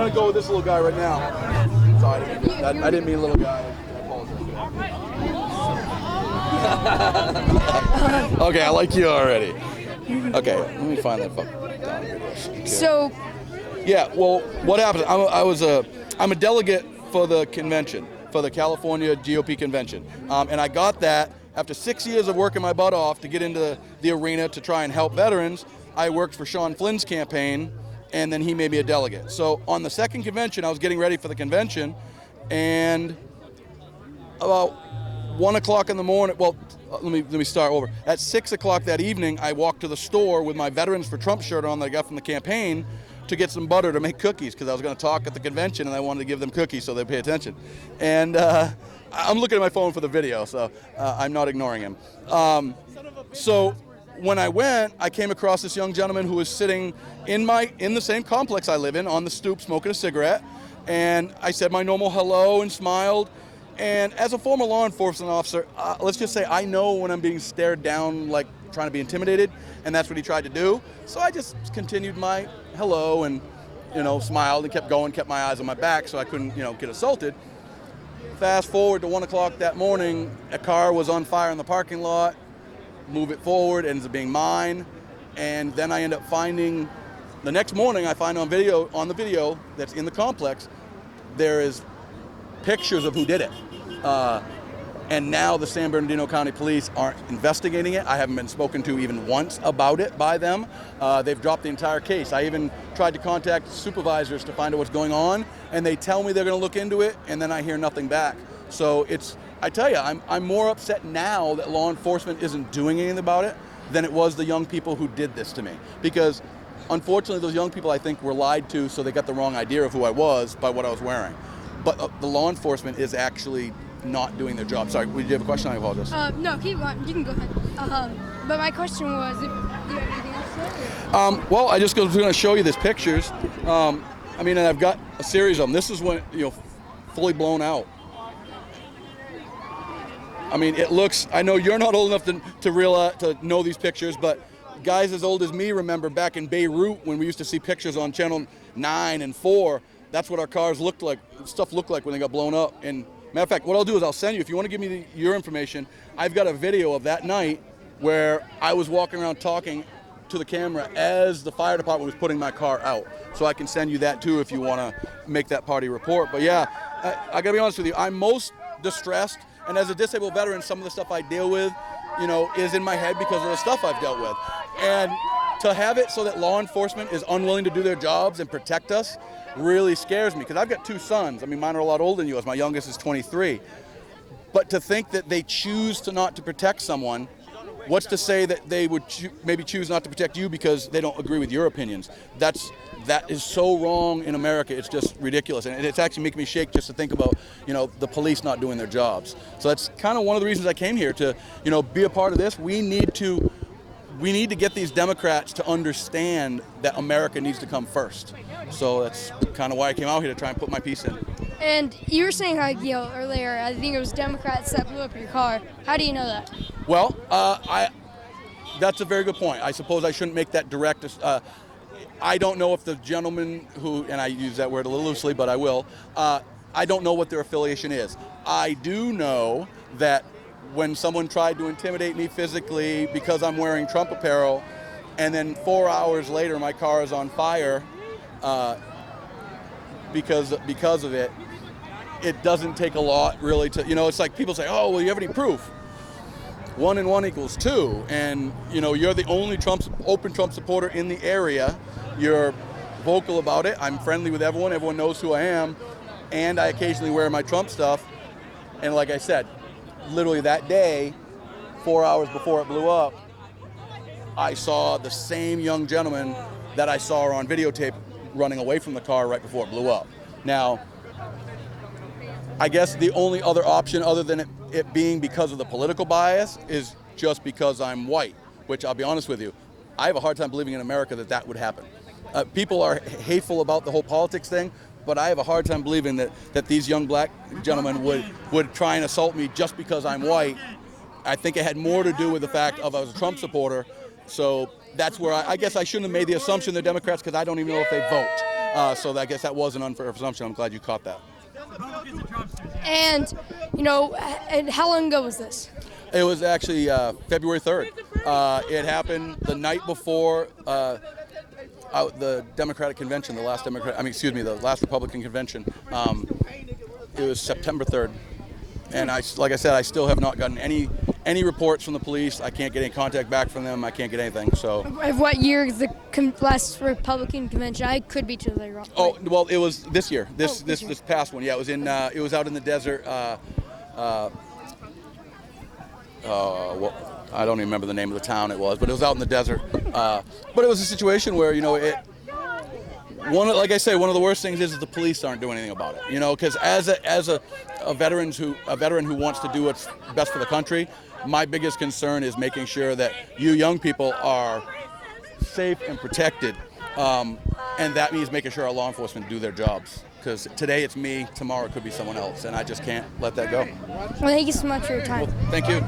gonna go with this little guy right now. Sorry, I didn't mean little guy. I apologize for that. Okay, I like you already. Okay, let me find that fucking down here. Okay. So, Yeah, well, what happened? I'm a delegate for the convention, for the California GOP convention, and I got that after 6 years of working my butt off to get into the arena to try and help veterans. I worked for Sean Flynn's campaign, and then he made me a delegate. So on the second convention, I was getting ready for the convention, and about 1 o'clock in the morning, well, let me start over. At 6 o'clock that evening, I walked to the store with my Veterans for Trump shirt on that I got from the campaign to get some butter to make cookies, because I was going to talk at the convention and I wanted to give them cookies so they'd pay attention. And I'm looking at my phone for the video, so I'm not ignoring him. So when I went, I came across this young gentleman who was sitting in the same complex I live in on the stoop smoking a cigarette, and I said my normal hello and smiled. And as a former law enforcement officer, let's just say I know when I'm being stared down, like trying to be intimidated, and that's what he tried to do. So I just continued my hello and, smiled and kept going, kept my eyes on my back so I couldn't, get assaulted. Fast forward to 1 o'clock that morning, a car was on fire in the parking lot. Move it forward, ends up being mine. And then I end up finding, the next morning I find on the video that's in the complex, there is pictures of who did it. And now the San Bernardino County Police are investigating it. I haven't been spoken to even once about it by them. They've dropped the entire case. I even tried to contact supervisors to find out what's going on, and they tell me they're going to look into it, and then I hear nothing back. So I tell you, I'm more upset now that law enforcement isn't doing anything about it than it was the young people who did this to me. Because unfortunately, those young people, I think, were lied to, so they got the wrong idea of who I was by what I was wearing. But the law enforcement is actually not doing their job. Sorry, did you have a question? I apologize. No, keep going. You can go ahead. But my question was, if you have anything else to say? Well, I just was going to show you these pictures. And I've got a series of them. This is when, fully blown out. It looks, I know you're not old enough to realize, to know these pictures, but guys as old as me remember back in Beirut when we used to see pictures on Channel 9 and 4. That's what our cars looked like, stuff looked like when they got blown up. And matter of fact, what I'll do is I'll send you, if you want to give me your information, I've got a video of that night where I was walking around talking to the camera as the fire department was putting my car out. So I can send you that too if you want to make that party report. But yeah, I got to be honest with you, I'm most distressed. And as a disabled veteran, some of the stuff I deal with, is in my head because of the stuff I've dealt with. And to have it so that law enforcement is unwilling to do their jobs and protect us really scares me, because I've got two sons. Mine are a lot older than yours. My youngest is 23. But to think that they choose not to protect someone, what's to say that they would maybe choose not to protect you because they don't agree with your opinions? That is so wrong in America. It's just ridiculous, and it's actually making me shake just to think about, the police not doing their jobs. So that's kind of one of the reasons I came here to, be a part of this. We need to get these Democrats to understand that America needs to come first. So that's kind of why I came out here, to try and put my piece in. And you were saying how, earlier, I think it was Democrats that blew up your car. How do you know that? Well, that's a very good point. I suppose I shouldn't make that direct. I don't know if the gentleman who, and I use that word a little loosely, but I will, I don't know what their affiliation is. I do know that when someone tried to intimidate me physically because I'm wearing Trump apparel, and then 4 hours later my car is on fire because of it, it doesn't take a lot really to, it's like people say, oh, well, you have any proof? 1 and 1 equals 2, and you're the only open Trump supporter in the area. You're vocal about it. I'm friendly with everyone. Everyone knows who I am, and I occasionally wear my Trump stuff. And like I said, literally that day, 4 hours before it blew up, I saw the same young gentleman that I saw on videotape running away from the car right before it blew up. Now, I guess the only other option other than it being because of the political bias is just because I'm white, which I'll be honest with you, I have a hard time believing in America that would happen. People are hateful about the whole politics thing, but I have a hard time believing that these young black gentlemen would try and assault me just because I'm white. I think it had more to do with the fact of I was a Trump supporter. So that's where I guess I shouldn't have made the assumption they're Democrats, because I don't even know if they vote. So I guess that was an unfair assumption. I'm glad you caught that. And, and how long ago was this? It was actually February 3rd. It happened the night before the Democratic convention, the last Republican convention. It was September 3rd. And like I said, I still have not gotten any reports from the police. I can't get any contact back from them. I can't get anything. So. Of what year is the last Republican convention? I could be totally wrong. Oh well, it was this year. This past one. Yeah, it was in. It was out in the desert. Well, I don't even remember the name of the town it was, but it was out in the desert. But it was a situation where like I say, one of the worst things is the police aren't doing anything about it. Because as a veteran who wants to do what's best for the country, my biggest concern is making sure that you young people are safe and protected, and that means making sure our law enforcement do their jobs. Because today it's me, tomorrow it could be someone else, and I just can't let that go. Well, thank you so much for your time. Well, thank you.